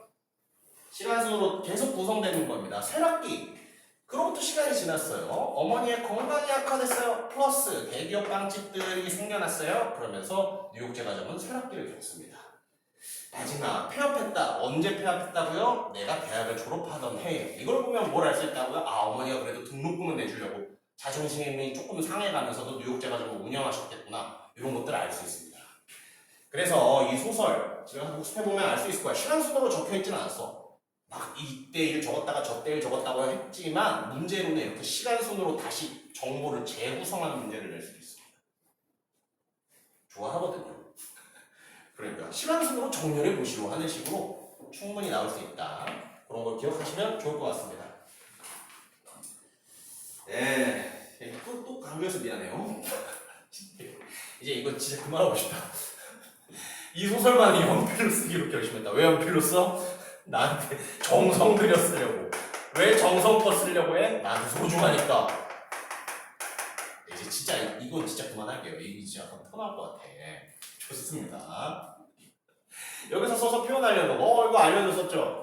시간순으로 계속 구성되는 겁니다. 쇠락기. 그로부터 시간이 지났어요. 어머니의 건강이 악화됐어요. 플러스 대기업 빵집들이 생겨났어요. 그러면서 뉴욕제과점은 쇠락기를 겪습니다. 마지막 폐업했다. 언제 폐업했다고요? 내가 대학을 졸업하던 해에. 이걸 보면 뭘 알 수 있다고요? 어머니가 그래도 등록금을 내주려고 자존심이 조금 상해가면서도 뉴욕제과점을 운영하셨겠구나. 이런 것들을 알 수 있습니다. 그래서 이 소설 제가 복습해보면 알 수 있을 거야. 시간순으로 적혀있지는 않았어. 막 이때 일 적었다가 저때 일 적었다고 했지만 문제로는 이렇게 시간순으로 다시 정보를 재구성하는 문제를 낼 수도 있습니다. 좋아하거든요. 그러니까 시간순으로 정렬해 보시오 하는 식으로 충분히 나올 수 있다. 그런 걸 기억하시면 좋을 것 같습니다. 네, 또 강조해서 미안해요. 이제 이거 진짜 그만하고 싶다. 이 소설만이 연필로 쓰기로 결심했다. 왜 연필로 써? 나한테 정성 들여 쓰려고. 왜 정성껏 쓰려고 해? 나한테 소중하니까. 이제 진짜 이건 진짜 그만할게요. 이게 진짜 약간 편할 것 같아. 좋습니다. 여기서 써서 표현하려는 거. 이거 알려줬었죠?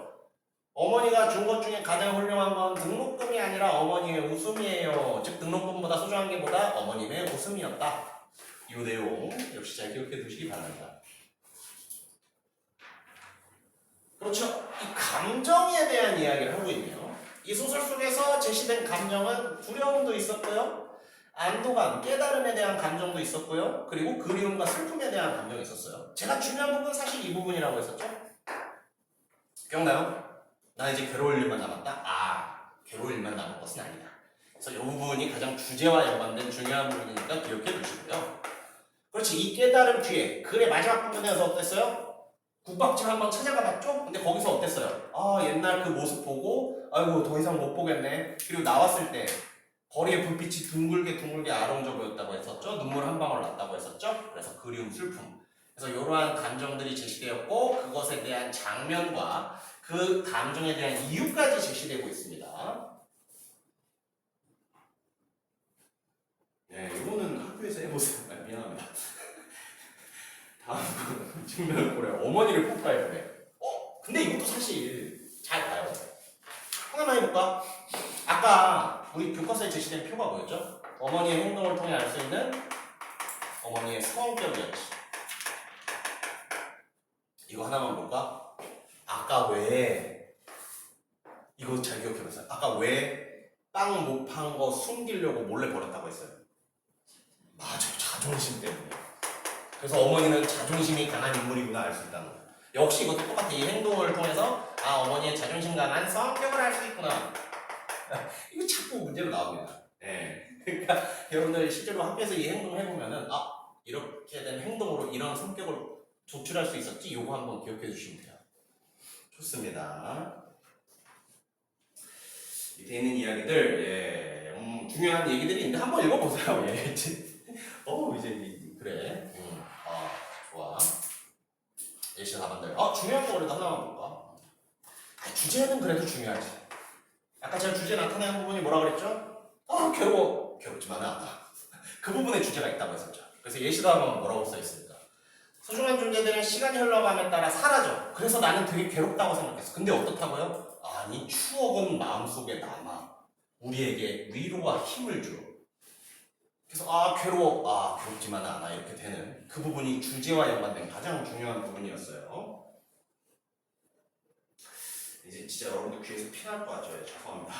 어머니가 준 것 중에 가장 훌륭한 건 등록금이 아니라 어머니의 웃음이에요. 즉 등록금보다 소중한 게 뭐다? 어머님의 웃음이었다. 이 내용 역시 잘 기억해 두시기 바랍니다. 그렇죠. 이 감정에 대한 이야기를 하고 있네요. 이 소설 속에서 제시된 감정은 두려움도 있었고요. 안도감, 깨달음에 대한 감정도 있었고요. 그리고 그리움과 슬픔에 대한 감정이 있었어요. 제가 중요한 부분은 사실 이 부분이라고 했었죠. 기억나요? 나 이제 괴로울 일만 남았다? 괴로울 일만 남은 것은 아니다. 그래서 이 부분이 가장 주제와 연관된 중요한 부분이니까 기억해 두시고요. 그렇지. 이 깨달음 뒤에 글의 마지막 부분에서 어땠어요? 국밥집 한번 찾아가 봤죠? 근데 거기서 어땠어요? 옛날 그 모습 보고 아이고 더 이상 못 보겠네. 그리고 나왔을 때 거리의 불빛이 둥글게 아롱져 보였다고 했었죠? 눈물 한 방울 났다고 했었죠? 그래서 그리움, 슬픔. 그래서 이러한 감정들이 제시되었고 그것에 대한 장면과 그 감정에 대한 이유까지 제시되고 있습니다. 네, 이거는 학교에서 해보세요. 미안합니다. 다음 거 증명을 고려. 어머니를 폭파해보래. 근데 이것도 사실 잘 봐요. 하나만 해볼까? 아까 우리 교과서에 제시된 표가 뭐였죠? 어머니의 행동을 통해 알 수 있는 어머니의 성격이었지. 이거 하나만 볼까? 아까 왜 이거 잘 기억해보세요. 아까 왜 빵 못 판 거 숨기려고 몰래 버렸다고 했어요? 맞아, 자존심 때문에. 그래서 어머니는 자존심이 강한 인물이구나 알 수 있다는 거예요. 역시 이것도 똑같아. 이 행동을 통해서 아, 어머니의 자존심 강한 성격을 알 수 있구나. 이거 자꾸 문제로 나옵니다. 예. 그러니까 여러분들 실제로 학교에서 이 행동을 해보면은 아, 이렇게 된 행동으로 이런 성격을 조출할 수 있었지? 요거 한번 기억해 주시면 돼요. 좋습니다. 밑에 있는 이야기들, 예, 중요한 얘기들이 있는데 한번 읽어보세요. 예, 이제 그래. 좋아. 예시 답안들. 중요한 거 그래도 하나만 볼까? 주제는 그래도 중요하지. 아까 제가 주제 나타내는 부분이 뭐라 그랬죠? 괴롭지만은 않아. 그 부분에 주제가 있다고 했었죠. 그래서 예시도 한번 뭐라고 써있습니다. 소중한 존재들은 시간이 흘러감에 따라 사라져. 그래서 나는 되게 괴롭다고 생각했어. 근데 어떻다고요? 아니, 추억은 마음속에 남아. 우리에게 위로와 힘을 줘. 그래서 괴롭지만은 않아. 이렇게 되는 그 부분이 주제와 연관된 가장 중요한 부분이었어요. 이제 진짜 여러분들 귀에서 피날 것 같죠? 죄송합니다.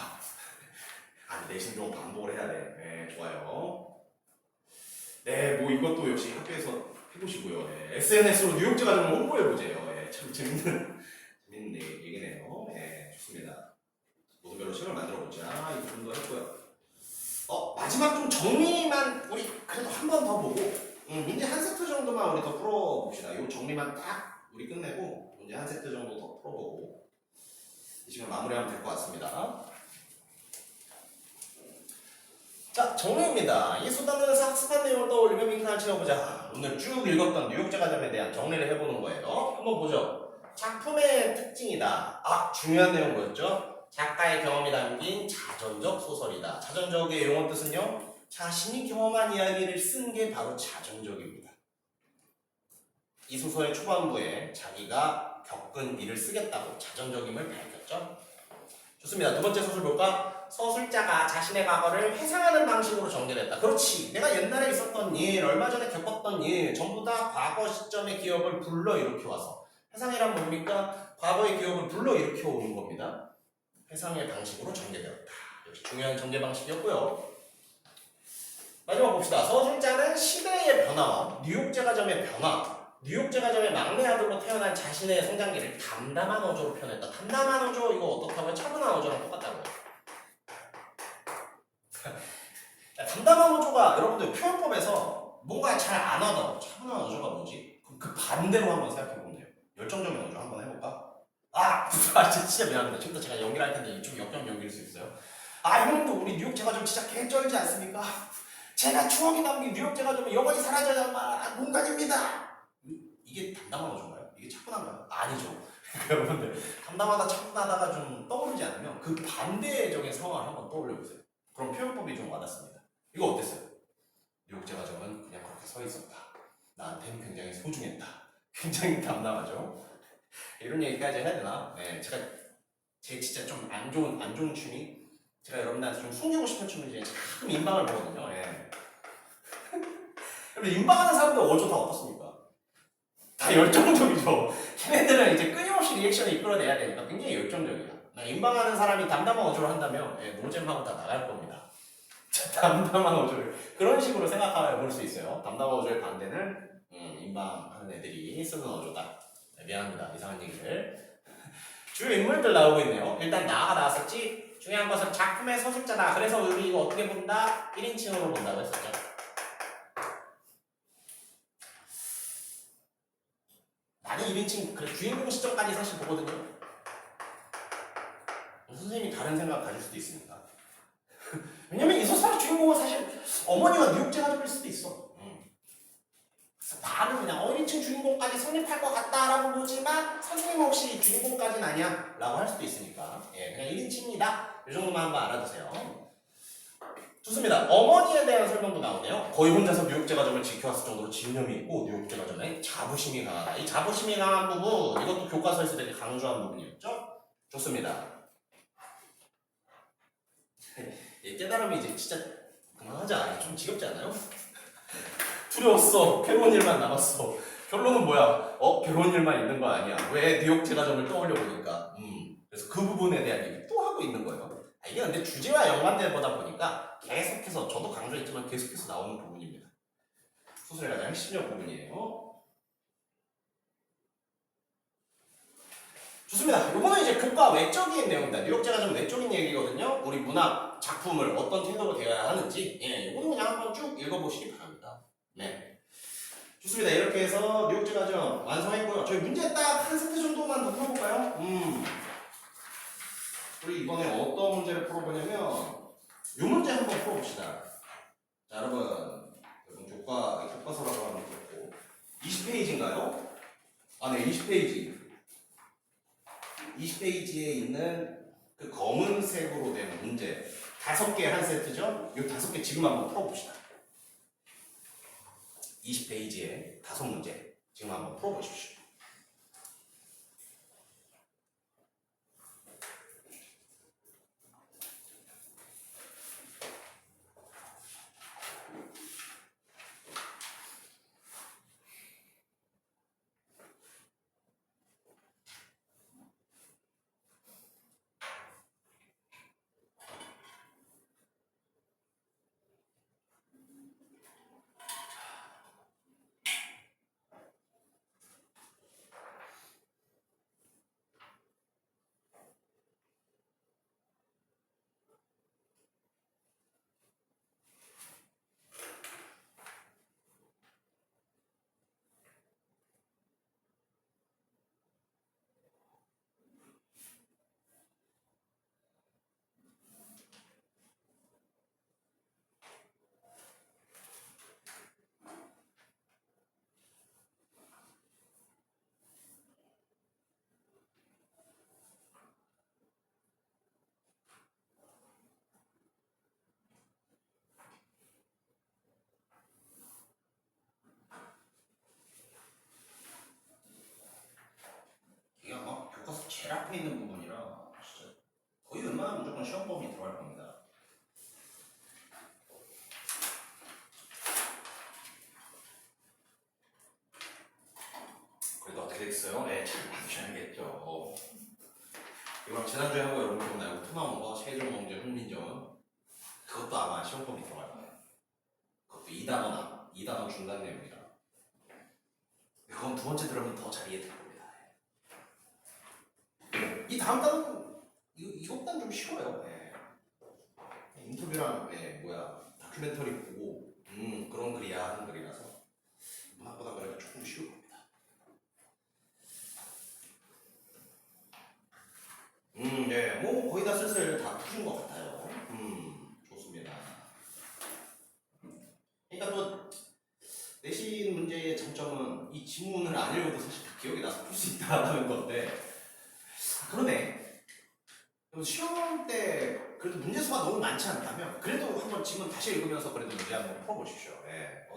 내신 좀 반복을 해야 돼. 네, 좋아요. 네, 뭐 이것도 역시 학교에서 해보시고요. 네, SNS로 뉴욕제 과정을 홍보해보세요. 네, 참 재밌는 얘기네요. 네, 좋습니다. 모두별로 책을 만들어보자. 이 부분도 했고요. 마지막 좀 정리만 우리 그래도 한 번 더 보고 문제 한 세트 정도만 우리 더 풀어봅시다. 이 정리만 딱 우리 끝내고 문제 한 세트 정도 더 풀어보고 이 시간 마무리하면 될 것 같습니다. 자, 정리입니다. 이 수단에서 학습한 내용을 떠올리며 윙크를 채워보자. 오늘 쭉 읽었던 뉴욕제 과점에 대한 정리를 해보는 거예요. 한번 보죠. 작품의 특징이다. 중요한 내용 뭐였죠? 작가의 경험이 담긴 자전적 소설이다. 자전적의 용어 뜻은요? 자신이 경험한 이야기를 쓴 게 바로 자전적입니다. 이 소설의 초반부에 자기가 겪은 일을 쓰겠다고 자전적임을 밝혔죠. 좋습니다. 두 번째 소설 볼까? 서술자가 자신의 과거를 회상하는 방식으로 전개됐다. 그렇지. 내가 옛날에 있었던 일, 얼마 전에 겪었던 일, 전부 다 과거 시점의 기억을 불러일으켜 와서 회상이란 뭡니까? 과거의 기억을 불러일으켜 오는 겁니다. 회상의 방식으로 전개되었다. 역시 중요한 전개 방식이었고요. 마지막 봅시다. 서술자는 시대의 변화와 뉴욕제 과점의 변화, 뉴욕제 과점의 막내 아들로 태어난 자신의 성장기를 담담한 어조로 표현했다. 담담한 어조, 이거 어떻다고요? 차분한 어조랑 똑같다고요. 담담한 어조가 여러분들 표현법에서 뭔가 잘 안 하다고 차분한 어조가 뭐지? 그 반대로 한번 생각해보면 돼요. 열정적인 어조 한번 해볼까? 진짜 미안합니다. 지금부터 제가 연기를 할 텐데 좀 역겹 연기일 수 있어요. 형님도 우리 뉴욕 제과점 진짜 개쩔지 않습니까? 제가 추억이 남긴 뉴욕 제과점은 영원히 사라져야 할 공간입니다. 이게 담담한 어조인가요? 이게 차분한가요? 아니죠. 여러분들 담담하다 차분하다가 좀 떠오르지 않으면 그 반대적인 상황을 한번 떠올려보세요. 그럼 표현법이 좀 와닿습니다. 이거 어땠어요? 뉴욕 제과점은 그냥 그렇게 서 있었다. 나한테는 굉장히 소중했다. 굉장히 담담하죠. 이런 얘기까지 해야 되나? 네, 제 진짜 좀 안 좋은 취미? 제가 여러분들한테 좀 숨기고 싶은 취미 중에 참 인방을 보거든요. 예. 여러분, 인방하는 사람들 어조 다 어떻습니까? 다 열정적이죠. 걔네들은 이제 끊임없이 리액션을 이끌어내야 되니까 굉장히 열정적이야. 인방하는 사람이 담담한 어조를 한다면 노잼하고 다 나갈 겁니다. 담담한 어조를 그런 식으로 생각해 볼 수 있어요. 담담한 어조의 반대는 인방하는 애들이 쓰는 어조다. 미안합니다. 이상한 얘기를. 주요 인물들 나오고 있네요. 일단 나가 나왔었지. 중요한 것은 작품의 서술자다. 그래서 우리 이거 어떻게 본다? 1인칭으로 본다고 했었죠. 나는 1인칭, 그래 주인공 시점까지 사실 보거든요. 선생님이 다른 생각 가질 수도 있습니다. 왜냐면 이 소설의 주인공은 사실 어머니가 뉴욕제 가족일 수도 있어. 나는 그냥 1인칭 주인공까지 성립할 것 같다라고 보지만 선생님 혹시 주인공까지는 아니야? 라고 할 수도 있으니까 그냥 1인칭이다. 이 정도만 한번 알아두세요. 좋습니다. 어머니에 대한 설명도 나오네요. 거의 혼자서 뉴욕제 가정을 지켜왔을 정도로 집념이 있고 뉴욕제 가정에 자부심이 강하다. 이 자부심이 강한 부분, 이것도 교과서에서 되게 강조한 부분이었죠. 좋습니다. 깨달음이 이제 진짜 그만하자. 좀 지겹지 않아요? 두려웠어. 괴로운 일만 남았어. 결론은 뭐야? 배운 일만 있는 거 아니야. 왜 뉴욕 제과점을 떠올려 보니까. 그래서 그 부분에 대한 얘기 또 하고 있는 거예요. 이게 근데 주제와 연관되다 보니까 계속해서 저도 강조했지만 계속해서 나오는 부분입니다. 수술의 가장 핵심적 부분이에요. 좋습니다. 이거는 이제 극과 외적인 내용입니다. 뉴욕 제과점 외적인 얘기거든요. 우리 문학 작품을 어떤 태도로 대해야 하는지, 이거는 그냥 한번 쭉 읽어보시기 바랍니다. 네. 좋습니다. 이렇게 해서 뉴욕 제과점 완성했고요. 저희 문제 딱 한 세트 정도만 더 풀어볼까요? 우리 이번에 어떤 문제를 풀어보냐면 이 문제 한번 풀어봅시다. 자, 여러분 교과서라고 하면 그렇고 20페이지인가요? 아, 네, 20페이지. 20페이지에 있는 그 검은색으로 된 문제 5개 한 세트죠? 이 5개 지금 한번 풀어봅시다. 20페이지에 5문제 지금 한번 풀어보십시오. 이게 아마 교과서 제일 앞에 있는 부분이라 진짜 거의 웬만하면 무조건 시험 범위 들어갈 겁니다. 그래도 어떻게 됐어요? 네, 잘 봐주셔야겠죠. 이거랑 지난주에 하고 여러분 기억나요? 토 나온 거, 최종 범죄 훈민정음. 그것도 아마 시험 범위 들어갈 거예요. 그것도 2단원 중간 내용이라. 그건 두 번째 들으면 더 잘 이해될 겁니다. 이 다음 단은 이것 단 좀 쉬워요. 네. 인터뷰랑 다큐멘터리 보고 그런 글이야 하는 글이라서 문학보다 그래도 조금 쉬울 겁니다. 뭐 거의 다 슬슬 다 푸신 것 같아요. 좋습니다. 그러니까 또 내신 문제의 장점은 이 지문을 안 읽어도 사실 다 기억이 나서 풀 수 있다는 건데 그러네. 시험 때 그래도 문제 수가 너무 많지 않다면 그래도 한번 지문 다시 읽으면서 그래도 문제 한번 풀어보십시오.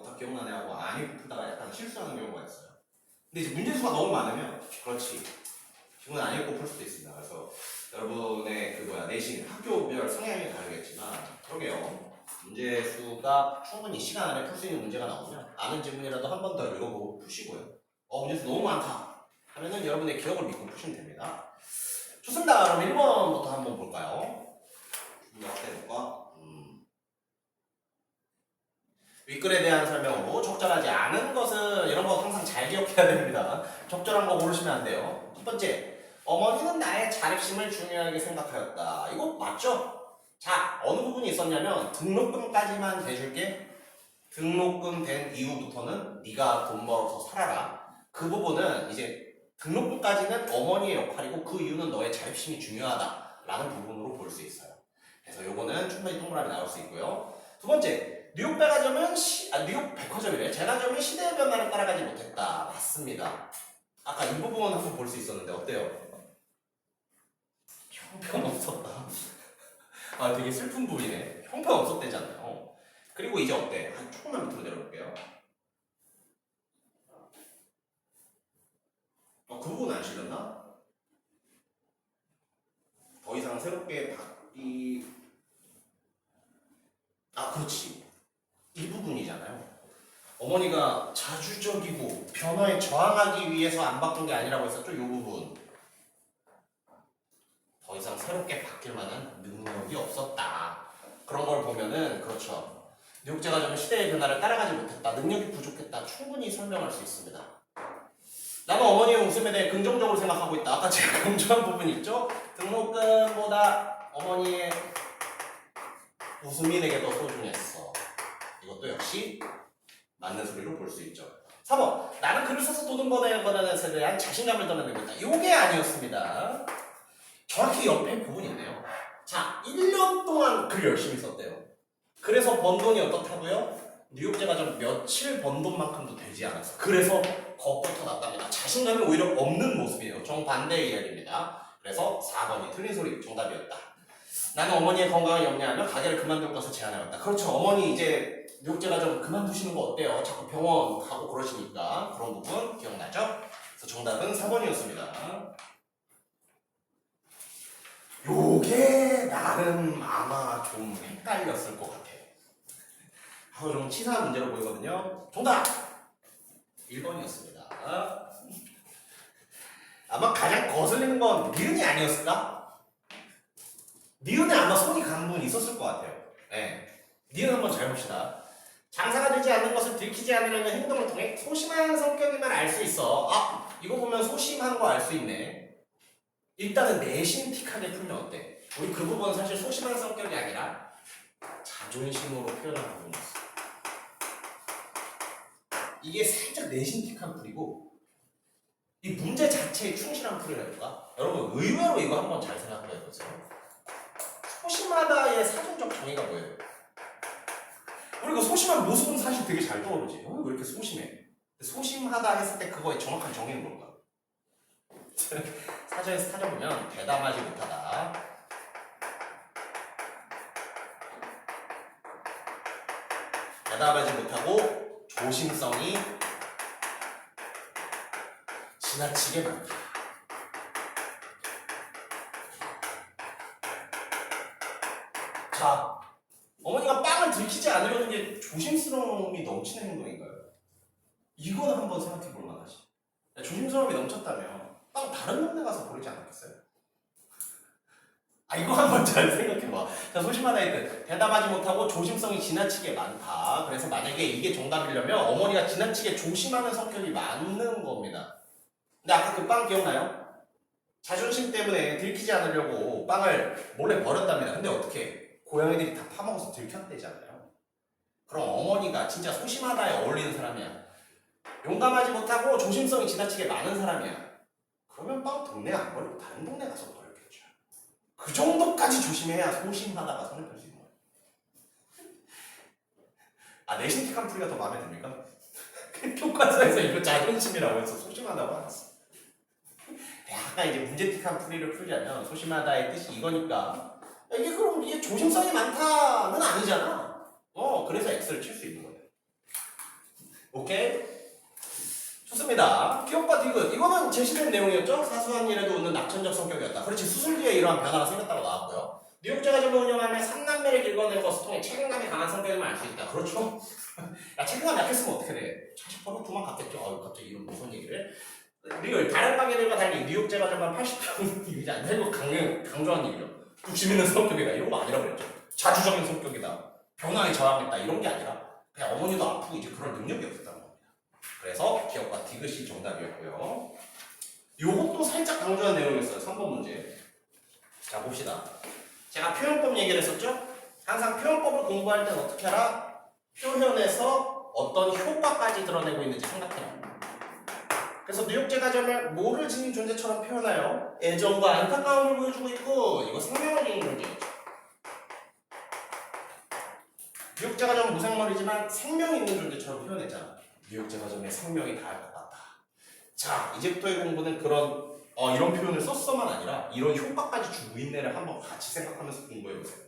다 기억나네 하고 안 읽고 풀다가 약간 실수하는 경우가 있어요. 근데 이제 문제 수가 너무 많으면 그렇지 지문 안 읽고 풀 수도 있습니다. 그래서 여러분의 내신 학교별 성향이 다르겠지만 그러게요. 문제 수가 충분히 시간 안에 풀 수 있는 문제가 나오면 아는 지문이라도 한 번 더 읽어보고 푸시고요. 문제 수 너무 많다 하면은 여러분의 기억을 믿고 푸시면 됩니다. 좋습니다. 그럼 1번부터 한번 볼까요? 중학생과 윗글에 대한 설명으로 적절하지 않은 것은 이런 거 항상 잘 기억해야 됩니다. 적절한 거 고르시면 안 돼요. 첫 번째, 어머니는 나의 자립심을 중요하게 생각하였다. 이거 맞죠? 자, 어느 부분이 있었냐면 등록금까지만 대줄게. 등록금 된 이후부터는 네가 돈 벌어서 살아라. 그 부분은 이제 등록금까지는 어머니의 역할이고 그 이유는 너의 자립심이 중요하다라는 부분으로 볼 수 있어요. 그래서 요거는 충분히 동그라미 나올 수 있고요. 두 번째, 뉴욕 백화점은 뉴욕 백화점이래. 제과점은 시대의 변화를 따라가지 못했다. 맞습니다. 아까 이 부분 한번 볼 수 있었는데 어때요? 형편없었다. 되게 슬픈 부분이네. 형편없었대잖아요. 그리고 이제 어때? 조금만 밑으로 내려볼게요. 그 부분 안 실렸나? 더 이상 새롭게 그렇지. 이 부분이잖아요. 어머니가 자주적이고 변화에 저항하기 위해서 안 바꾼 게 아니라고 했었죠. 이 부분. 더 이상 새롭게 바뀔 만한 능력이 없었다. 그런 걸 보면은 그렇죠. 뉴욕제가 좀 시대의 변화를 따라가지 못했다. 능력이 부족했다. 충분히 설명할 수 있습니다. 나는 어머니의 웃음에 대해 긍정적으로 생각하고 있다. 아까 제가 강조한 부분 있죠? 등록금보다 어머니의 웃음이 내게 더 소중했어. 이것도 역시 맞는 소리로 볼 수 있죠. 3번. 나는 글을 써서 돈을 버는 것에 대한 자신감을 드러내고 있다. 이게 아니었습니다. 정확히 옆에 부분이 있네요. 자, 1년 동안 글 열심히 썼대요. 그래서 번 돈이 어떻다고요? 뉴욕제가 좀 며칠 번 돈만큼도 되지 않았어. 그래서 겁부터 났답니다. 자신감이 오히려 없는 모습이에요. 정반대의 이야기입니다. 그래서 4번이 틀린 소리 정답이었다. 나는 어머니의 건강을 염려하며 가게를 그만둘 것을 제안해왔다. 그렇죠. 어머니 이제 뉴욕제가 좀 그만두시는 거 어때요? 자꾸 병원 가고 그러시니까 그런 부분 기억나죠? 그래서 정답은 4번이었습니다. 요게 나름 아마 좀 헷갈렸을 것 같아요. 좀 치사한 문제로 보이거든요. 정답! 1번이었습니다. 아마 가장 거슬리는 건 니은이 아니었을까? 니은에 아마 손이 간 분이 있었을 것 같아요. 네. 니은 한번 잘 봅시다. 장사가 되지 않는 것을 들키지 않으려는 행동을 통해 소심한 성격임을 알 수 있어. 아, 이거 보면 소심한 거 알 수 있네. 일단은 내심틱하게 풀면 어때? 우리 그 부분은 사실 소심한 성격이 아니라 자존심으로 표현한 부분이었어. 이게 살짝 내심틱한 풀이고 이 문제 자체에 충실한 풀이랄까? 여러분 의외로 이거 한번 잘 생각해보세요. 소심하다의 사전적 정의가 뭐예요? 우리가 소심한 모습은 사실 되게 잘 떠오르지. 왜 이렇게 소심해? 소심하다 했을 때 그거의 정확한 정의는 뭘까? 사전에서 찾아보면 대담하지 못하다, 대답하지 못하고 조심성이 지나치게 많다. 자, 어머니가 빵을 들키지 않으려는 게 조심스러움이 넘치는 행동인가요? 이거는 한번 생각해 볼 만하지. 조심스러움이 넘쳤다면 빵 다른 동네 가서 고르지 않았겠어요? 아, 이거 한번 잘 생각해봐. 자, 소심하다 했듯 대답하지 못하고 조심성이 지나치게 많다. 그래서 만약에 이게 정답이려면 어머니가 지나치게 조심하는 성격이 많은 겁니다. 근데 아까 그 빵 기억나요? 자존심 때문에 들키지 않으려고 빵을 몰래 버렸답니다. 근데 어떻게? 고양이들이 다 파먹어서 들켰대잖아요. 그럼 어머니가 진짜 소심하다에 어울리는 사람이야. 용감하지 못하고 조심성이 지나치게 많은 사람이야. 그러면 빵 동네 안 버리고 다른 동네 가서 버렸겠죠. 그 정도까지 조심해야 소심하다가 손을 펼 수 있는 거예요. 아, 내심틱한 풀이가 더 마음에 듭니까? 교과서에서 이거 자존심이라고 해서 소심하다고 안 했어. 약간 이제 문제틱한 풀이를 풀자면 소심하다의 뜻이 이거니까 이게 그럼 이게 조심성이 많다는 아니잖아. 그래서 X를 칠 수 있는 거예요. 오케이? 좋습니다. 기억과 디귿. 이거는 제시된 내용이었죠? 사소한 일에도 웃는 낙천적 성격이었다. 그렇지. 수술 뒤에 이러한 변화가 생겼다고 나왔고요. 뉴욕제가 점을 운영하며 3남매를 길거내는 것을 통해 책임감이 강한 성격임을 알 수 있다. 그렇죠? 야, 책임감 약했으면 어떻게 돼? 자식 버릇 도망갔겠죠. 갑자기 이런 무슨 얘기를. 리얼 다른 가게들과 달리 뉴욕제가 점은 80평 이지 않나? 이거 강조한 얘기죠. 욕심 있는 성격이다. 이런 거 아니라고 그랬죠. 자주적인 성격이다. 변화에 저항했다. 이런 게 아니라 그냥 어머니도 아프고 이제 그럴 능력이 없었다는 겁니다. 그래서 기억과 디귿이 정답이었고요. 요것도 살짝 강조한 내용이었어요. 3번 문제. 자, 봅시다. 제가 표현법 얘기를 했었죠? 항상 표현법을 공부할 땐 어떻게 하라? 표현에서 어떤 효과까지 드러내고 있는지 생각해라. 그래서 뉴욕제가 점을 뭐를 지닌 존재처럼 표현하여 애정과 안타까움을 보여주고 있고 이거 생명을 지닌 존재였죠. 뉴욕제가 점은 무생물이지만 생명이 있는 존재처럼 표현했잖아. 뉴욕제가 점에 생명이 닿을 것 같다. 자, 이제부터의 공부는 그런 이런 표현을 썼어만 아니라 이런 효과까지 준 무인내를 한번 같이 생각하면서 공부해보세요.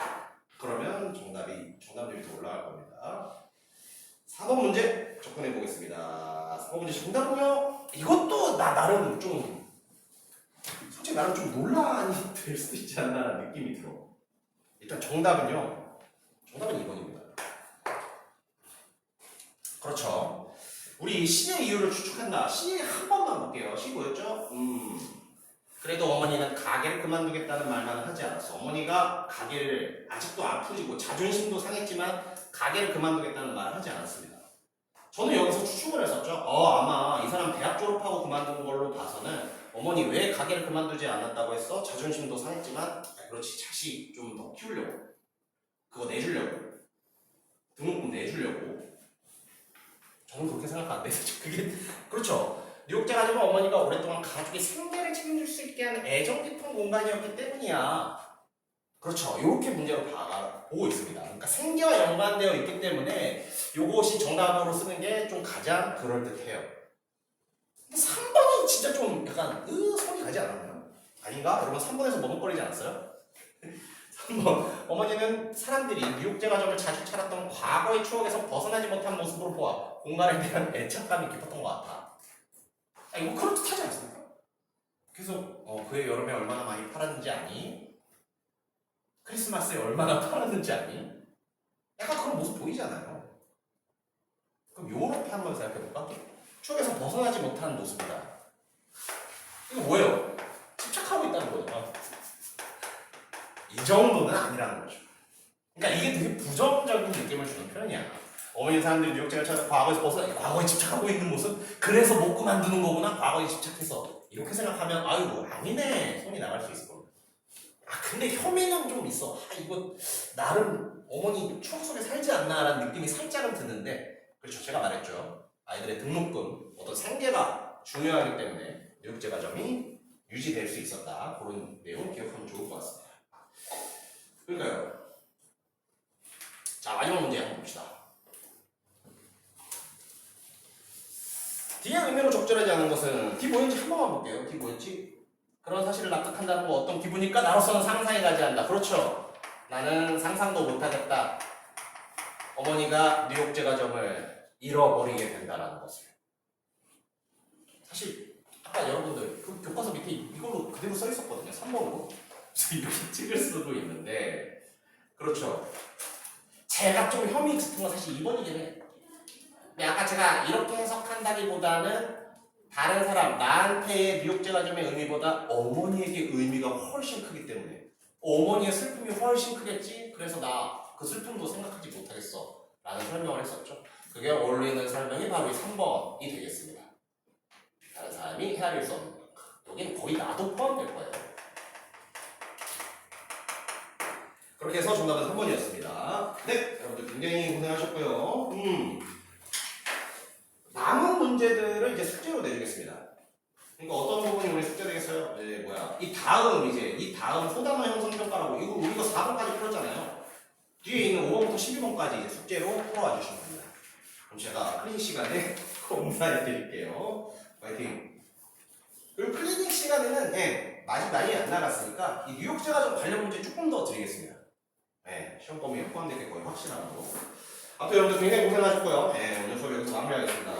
그러면 정답률이 더 올라갈 겁니다. 4번 문제 접근해 보겠습니다. 4번 문제 정답은요? 이것도 나름 좀 솔직히 나름 좀 논란이 될 수도 있지 않나 느낌이 들어. 일단 정답은 2번입니다. 그렇죠. 우리 C의 이유를 추측한다. C 한 번만 볼게요. C 뭐였죠? 그래도 어머니는 가게를 그만두겠다는 말만 하지 않았어. 어머니가 가게를 아직도 아프지고 자존심도 상했지만 가게를 그만두겠다는 말을 하지 않았습니다. 저는 여기서 추측을 했었죠. 아마 이 사람 대학 졸업하고 그만둔 걸로 봐서는 어머니 왜 가게를 그만두지 않았다고 했어? 자존심도 상했지만 그렇지 자식 좀 더 키우려고 그거 내주려고 등록금 내주려고 저는 그렇게 생각하는데 그게 그렇죠. 뉴욕제 가지고 어머니가 오랫동안 가족의 생계를 책임질 수 있게 하는 애정 깊은 공간이었기 때문이야. 그렇죠. 이렇게 문제로 보고 있습니다. 그러니까 생계와 연관되어 있기 때문에 이것이 정답으로 쓰는 게 좀 가장 그럴듯해요. 근데 3번이 진짜 좀 약간 손이 가지 않았나요? 아닌가? 여러분 3번에서 머뭇거리지 않았어요? 3번 어머니는 사람들이 뉴욕제 가족을 자주 찾았던 과거의 추억에서 벗어나지 못한 모습으로 보아 공간에 대한 애착감이 깊었던 것 같아. 이거 그럴듯하지 않습니까? 그래서 그의 여름에 얼마나 많이 팔았는지 아니? 크리스마스에 얼마나 팔았는지 아니? 약간 그런 모습 보이잖아요. 그럼 요렇게 한번 생각해볼까? 추억에서 벗어나지 못하는 모습이다. 이거 뭐예요? 집착하고 있다는 거예요. 이 정도는 아니라는 거죠. 그러니까 이게 되게 부정적인 느낌을 주는 표현이야. 어머니 사람들이 뉴욕제가 찾아 과거에서 벗어나 과거에 집착하고 있는 모습 그래서 못 그만두는 거구나 과거에 집착해서 이렇게 생각하면 아이고 아니네 손이 나갈 수 있을 겁니다. 근데 혐의는 좀 있어. 이거 나름 어머니 추억 속에 살지 않나라는 느낌이 살짝은 드는데 그렇죠. 제가 말했죠. 아이들의 등록금 어떤 생계가 중요하기 때문에 뉴욕제 가정이 유지될 수 있었다. 그런 내용 기억하면 좋을 것 같습니다. 그러니까요. 자 마지막 문제 한번 봅시다. D의 의미로 적절하지 않은 것은 D 뭐였는지 한 번만 볼게요. D 뭐였지? 그런 사실을 납득한다는 건 어떤 기분일까? 나로서는 상상이 가지 않는다. 그렇죠. 나는 상상도 못하겠다. 어머니가 뉴욕제 가정을 잃어버리게 된다는 것을. 사실 아까 여러분들 그 교과서 밑에 이걸로 그대로 써 있었거든요. 3번으로. 그래서 이렇게 찍을 수도 있는데 그렇죠. 제가 좀 혐의 깊은 건 사실 2번이긴 해. 근데 아까 제가 이렇게 해석한다기보다는 다른 사람, 나한테의 뉴욕제 가정의 의미보다 어머니에게 의미가 훨씬 크기 때문에 어머니의 슬픔이 훨씬 크겠지? 그래서 나 그 슬픔도 생각하지 못하겠어 라는 설명을 했었죠. 그게 어울리는 설명이 바로 이 3번이 되겠습니다. 다른 사람이 헤아릴 수 없는 것. 여기는 거의 나도 포함될 거예요. 그렇게 해서 정답은 3번이었습니다. 네, 여러분들 굉장히 고생하셨고요. 남은 문제들을 이제 숙제로 내주겠습니다. 그러니까 어떤 부분이 우리 숙제 되겠어요? 이 다음 소단어 형성 평가라고 이거 우리가 4번까지 풀었잖아요. 뒤에 있는 5번부터 12번까지 이제 숙제로 풀어와 주시면 됩니다. 그럼 제가 클리닉 시간에 공사해 드릴게요. 파이팅! 그리고 클리닉 시간에는 아직 많이 안 나갔으니까 이 뉴욕제 가정 관련 문제 조금 더 드리겠습니다. 시험 범위에 포함되게 거의 확실한 거. 아무튼 여러분들 굉장히 고생하셨고요. 오늘 수업 여기서 마무리하겠습니다.